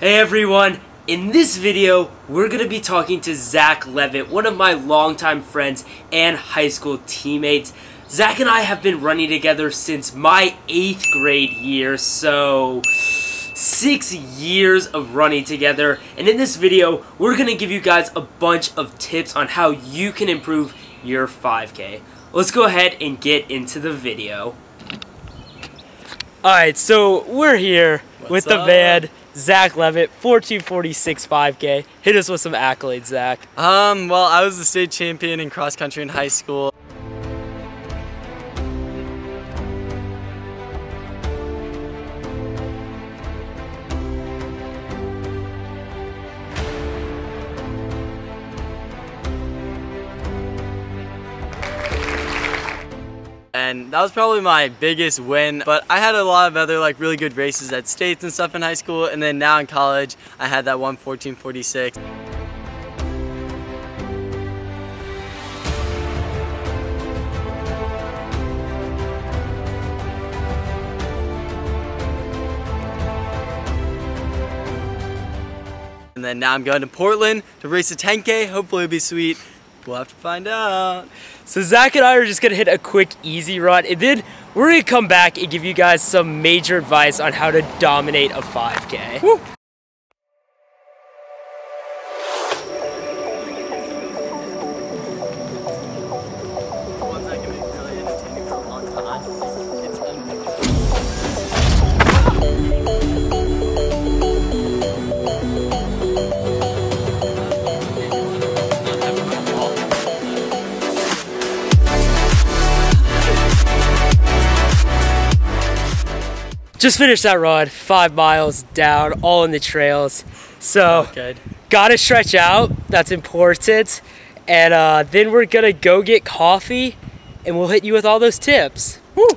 Hey everyone, in this video we're going to be talking to Zach Levet, one of my longtime friends and high school teammates. Zach and I have been running together since my 8th grade year, so 6 years of running together. And in this video we're going to give you guys a bunch of tips on how you can improve your 5K. Let's go ahead and get into the video. Alright, so we're here with the man, Zach Levet, 1446 5K. Hit us with some accolades, Zach. Well, I was the state champion in cross country in high school. And that was probably my biggest win, but I had a lot of other really good races at states and stuff in high school, and then now in college I had that one 1446. And then now I'm going to Portland to race a 10K. Hopefully it'll be sweet. We'll have to find out. So Zach and I are just gonna hit a quick easy run, and then we're gonna come back and give you guys some major advice on how to dominate a 5K. Woo. Just finished that run, 5 miles down, all in the trails. So, gotta stretch out, that's important. And then we're gonna go get coffee and we'll hit you with all those tips. Woo!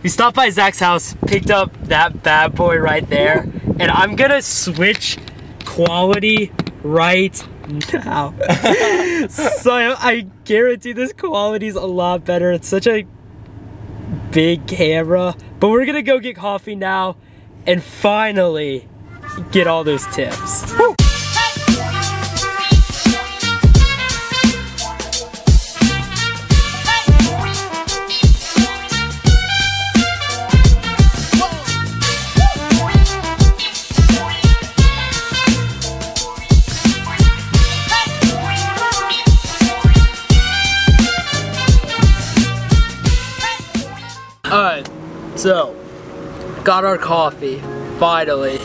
We stopped by Zach's house, picked up that bad boy right there, and I'm gonna switch quality right now. So I guarantee this quality is a lot better. It's such a big camera, but we're gonna go get coffee now and finally get all those tips. Woo! Alright, so got our coffee, finally.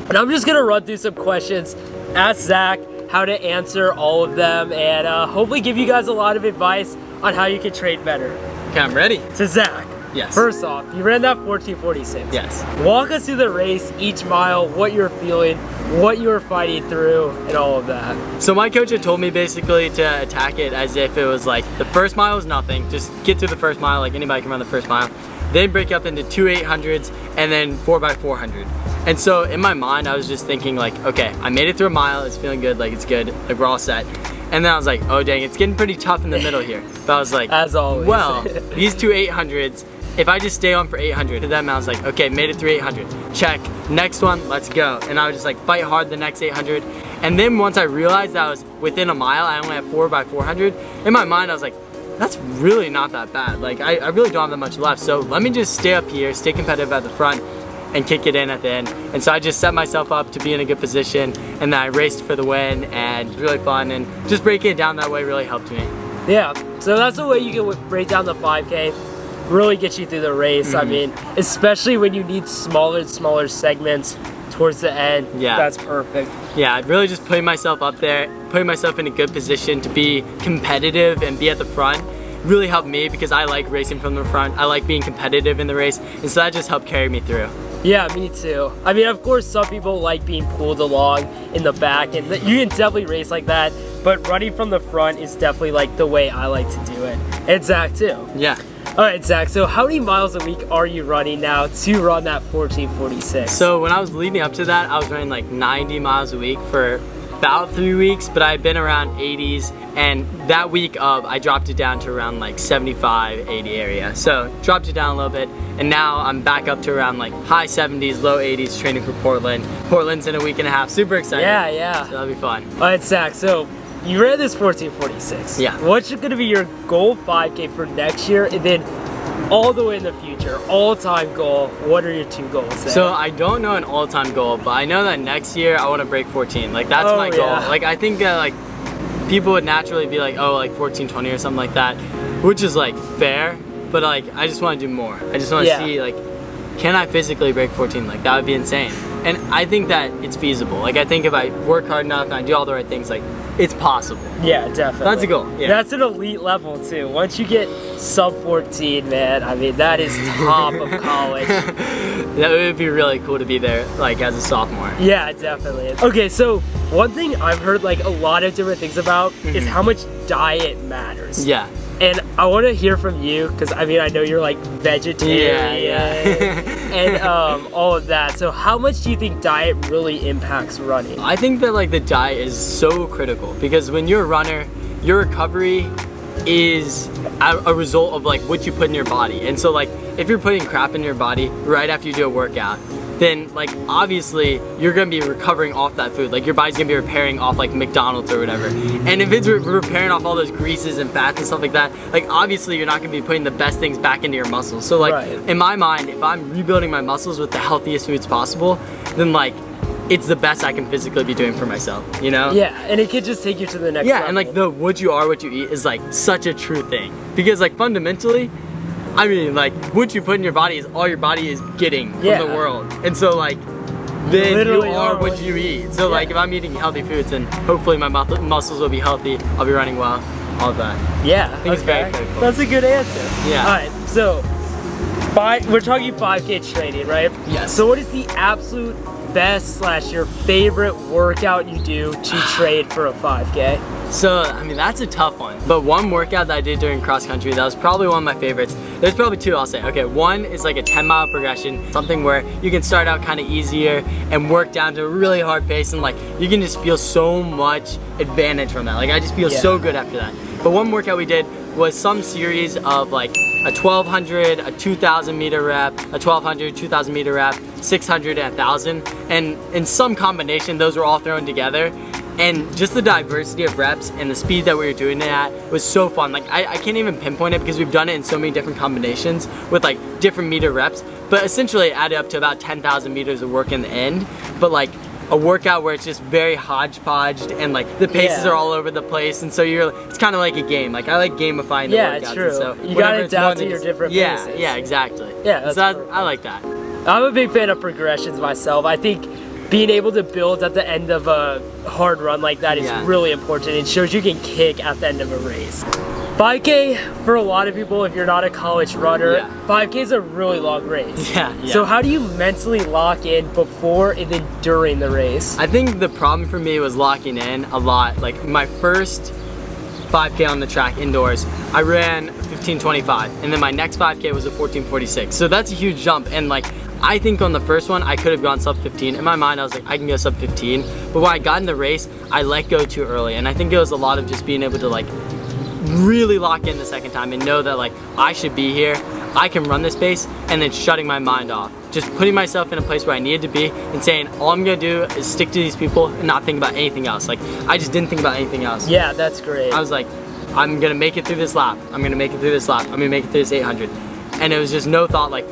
And I'm just gonna run through some questions, ask Zach how to answer all of them, and hopefully give you guys a lot of advice on how you can train better. Okay, I'm ready. So Zach, yes. First off, you ran that 1446. Yes. Walk us through the race, each mile, what you're feeling, what you were fighting through, and all of that. So my coach had told me basically to attack it as if it was like the first mile was nothing, just get through the first mile, like anybody can run the first mile. Then break up into 2 800s and then 4x400. And so in my mind I was just thinking like, okay, I made it through a mile, it's feeling good, like it's good, like we're all set. And then I was like, oh dang, it's getting pretty tough in the middle here. But I was like, as always, well, these 2 800s, if I just stay on for 800, to them I was like, okay, made it through 800, check, next one, let's go. And I would just like fight hard the next 800. And then once I realized that I was within a mile, I only have 4x400, in my mind I was like, that's really not that bad. Like I really don't have that much left, so let me just stay up here, stay competitive at the front, and kick it in at the end. And so I just set myself up to be in a good position, and then I raced for the win, and it was really fun, and just breaking it down that way really helped me. Yeah, so that's the way you can break down the 5K. Really get you through the race. I mean, especially when you need smaller and smaller segments towards the end. Yeah, that's perfect. Yeah, really just putting myself up there, putting myself in a good position to be competitive and be at the front really helped me, because I like racing from the front. I like being competitive in the race, and so that just helped carry me through. Yeah, me too. I mean, of course, some people like being pulled along in the back, and you can definitely race like that, but running from the front is definitely like the way I like to do it. And Zach too. Yeah. Alright Zach, so how many miles a week are you running now to run that 1446? So when I was leading up to that, I was running like 90 miles a week for about 3 weeks, but I've been around 80s, and that week I dropped it down to around like 75, 80 area. So dropped it down a little bit, and now I'm back up to around like high 70s, low 80s, training for Portland. Portland's in a week and a half. Super excited. Yeah. So that'll be fun. All right, Zach, so you ran this 1446. Yeah. What's gonna be your goal 5K for next year, and then all the way in the future, all-time goal? What are your 2 goals there? So I don't know an all-time goal, but I know that next year I want to break 14. Like that's my goal. Yeah. Like I think that like people would naturally be like, oh, like 1420 or something like that, which is like fair, but like I just want to do more. I just want to see like, can I physically break 14? Like that would be insane. And I think that it's feasible. Like I think if I work hard enough and I do all the right things, like it's possible. Yeah, definitely. That's a goal. Yeah. That's an elite level too. Once you get sub 14, man, I mean that is top of college. That would be really cool to be there, like as a sophomore. Yeah, definitely. Okay, so one thing I've heard like a lot of different things about is how much diet matters. Yeah. And I want to hear from you, because I mean I know you're like vegetarian and all of that. So how much do you think diet really impacts running? I think that like the diet is so critical, because when you're a runner, your recovery is a result of like what you put in your body. And so like if you're putting crap in your body right after you do a workout, then like obviously you're gonna be recovering off that food. Like your body's gonna be repairing off like McDonald's or whatever. And if it's repairing off all those greases and fats and stuff like that, like obviously you're not gonna be putting the best things back into your muscles. So like in my mind, if I'm rebuilding my muscles with the healthiest foods possible, then like it's the best I can physically be doing for myself, you know? Yeah, and it could just take you to the next level. And like the what you are, what you eat is like such a true thing. Because like fundamentally, I mean, like, what you put in your body is all your body is getting from the world. And so, like, then literally you are what you eat. So, like, if I'm eating healthy foods, then hopefully my muscles will be healthy, I'll be running well, all of that. Yeah, I think it's very critical. That's a good answer. Yeah. All right, so we're talking 5K training, right? Yes. So what is the absolute best / your favorite workout you do to train for a 5K? So, I mean, that's a tough one. But one workout that I did during cross country, that was probably one of my favorites. There's probably 2 I'll say. Okay, one is like a 10-mile progression, something where you can start out kind of easier and work down to a really hard pace, and like you can just feel so much advantage from that. Like I just feel so good after that. But one workout we did was some series of like a 1200, a 2000 meter rep, a 1200, 2000 meter rep, 600 and 1000. And in some combination, those were all thrown together. And just the diversity of reps and the speed that we were doing it at was so fun. Like I can't even pinpoint it because we've done it in so many different combinations with like different meter reps. But essentially it added up to about 10,000 meters of work in the end. But like a workout where it's just very hodgepodged and like the paces are all over the place, and so it's kind of like a game. Like I like gamifying the workouts. Yeah, true. So you gotta adapt to your different paces. Yeah, exactly. Yeah, so I like that. I'm a big fan of progressions myself. I think being able to build at the end of a hard run like that is really important. It shows you can kick at the end of a race. 5K, for a lot of people, if you're not a college runner, 5K is a really long race. So how do you mentally lock in before and then during the race? I think the problem for me was locking in a lot. Like my first 5K on the track indoors, I ran 15:25, and then my next 5K was a 14:46. So that's a huge jump, and like I think on the first one I could have gone sub 15. In my mind I was like, I can go sub 15, but when I got in the race I let go too early, and I think it was a lot of just being able to like really lock in the second time and know that like I should be here, I can run this pace, and then shutting my mind off. Just putting myself in a place where I needed to be and saying all I'm gonna do is stick to these people and not think about anything else. Like I just didn't think about anything else. Yeah, that's great. I was like, I'm gonna make it through this lap, I'm gonna make it through this lap, I'm gonna make it through this 800. And it was just no thought, like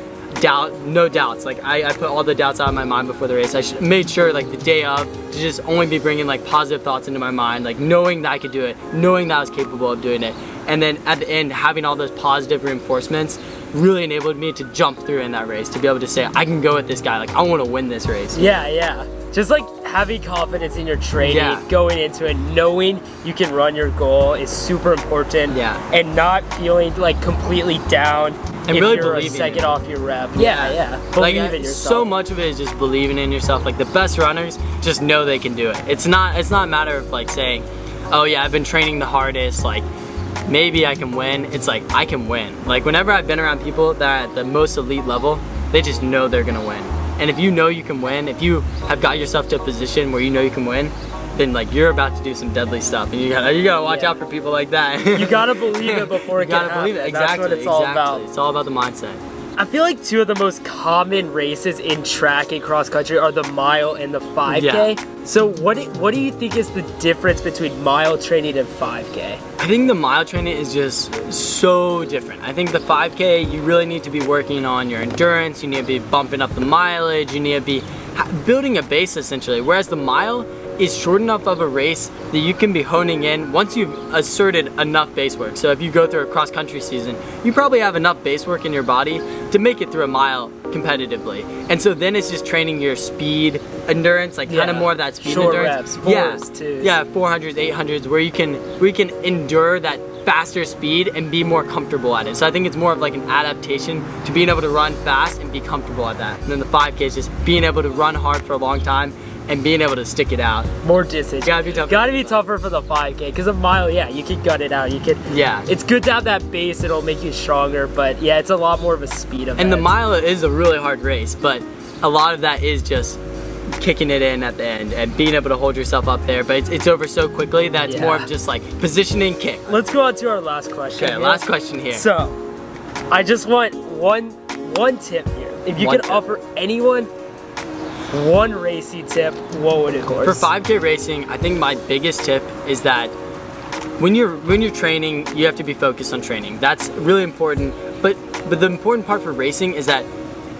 no doubts. Like I put all the doubts out of my mind before the race. I made sure like the day of to just only be bringing like positive thoughts into my mind, like knowing that I could do it, knowing that I was capable of doing it. And then at the end, having all those positive reinforcements really enabled me to jump through in that race, to be able to say, I can go with this guy, like I want to win this race. Yeah. Just like having confidence in your training, going into it, knowing you can run your goal is super important. And not feeling like completely down and if really you're a believing second off your rep. Like Believe in yourself. So much of it is just believing in yourself. Like the best runners just know they can do it. It's not a matter of like saying, oh yeah, I've been training the hardest, like maybe I can win. It's like I can win. Like whenever I've been around people that are at the most elite level, they just know they're gonna win. And if you know you can win, if you have got yourself to a position where you know you can win, then like you're about to do some deadly stuff, and you gotta watch out for people like that. You gotta believe it before it can happen. Believe it. Exactly. That's what it's all about. It's all about the mindset. I feel like two of the most common races in track and cross country are the mile and the 5K. Yeah. So what do you think is the difference between mile training and 5K? I think the mile training is just so different. I think the 5K, you really need to be working on your endurance, you need to be bumping up the mileage, you need to be building a base essentially, whereas the mile is short enough of a race that you can be honing in once you've asserted enough base work. So if you go through a cross country season, you probably have enough base work in your body to make it through a mile competitively. And so then it's just training your speed, endurance, like kind of more of that speed short endurance. Reps, 4s, 2s. Yeah, 400s, 800s, where you can endure that faster speed and be more comfortable at it. So I think it's more of like an adaptation to being able to run fast and be comfortable at that. And then the 5K is just being able to run hard for a long time and being able to stick it out. More distance. Gotta be tougher. Gotta be tougher for the 5K, because a mile, yeah, you can gut it out. You can. Yeah. It's good to have that base. It'll make you stronger, but yeah, it's a lot more of a speed event. And the mile is a really hard race, but a lot of that is just kicking it in at the end and being able to hold yourself up there. But it's over so quickly that it's more of just like positioning, kick. Let's go on to our last question. Okay, last question here. So, I just want one tip here. If you could offer anyone one racing tip, what would it be? For 5K racing, I think my biggest tip is that when you're training, you have to be focused on training. That's really important. But the important part for racing is that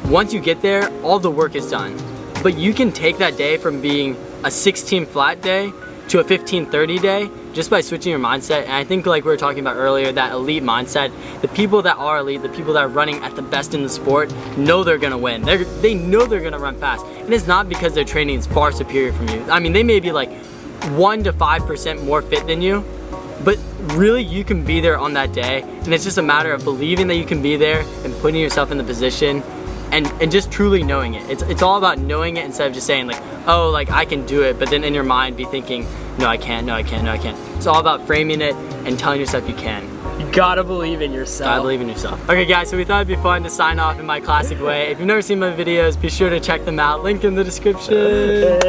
once you get there, all the work is done. But you can take that day from being a 16 flat day to a 15:30 day just by switching your mindset. And I think, like we were talking about earlier, that elite mindset, the people that are elite, the people that are running at the best in the sport, know they're gonna win. They know they're gonna run fast. And it's not because their training is far superior from you. I mean, they may be like 1 to 5% more fit than you, but really you can be there on that day. And it's just a matter of believing that you can be there and putting yourself in the position and just truly knowing it. It's all about knowing it instead of just saying like, oh, like I can do it, but then in your mind be thinking, no I can't, no I can't, no I can't. It's all about framing it and telling yourself you can. You gotta believe in yourself. Gotta believe in yourself. Okay guys, so we thought it'd be fun to sign off in my classic way. If you've never seen my videos, be sure to check them out. Link in the description.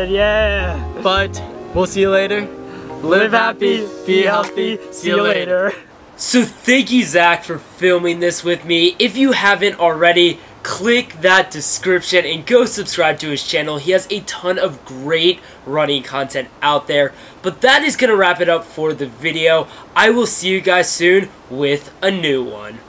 Yeah. But we'll see you later. Live happy, be healthy, see you later. So thank you, Zach, for filming this with me. If you haven't already, click that description and go subscribe to his channel. He has a ton of great running content out there. But that is going to wrap it up for the video. I will see you guys soon with a new one.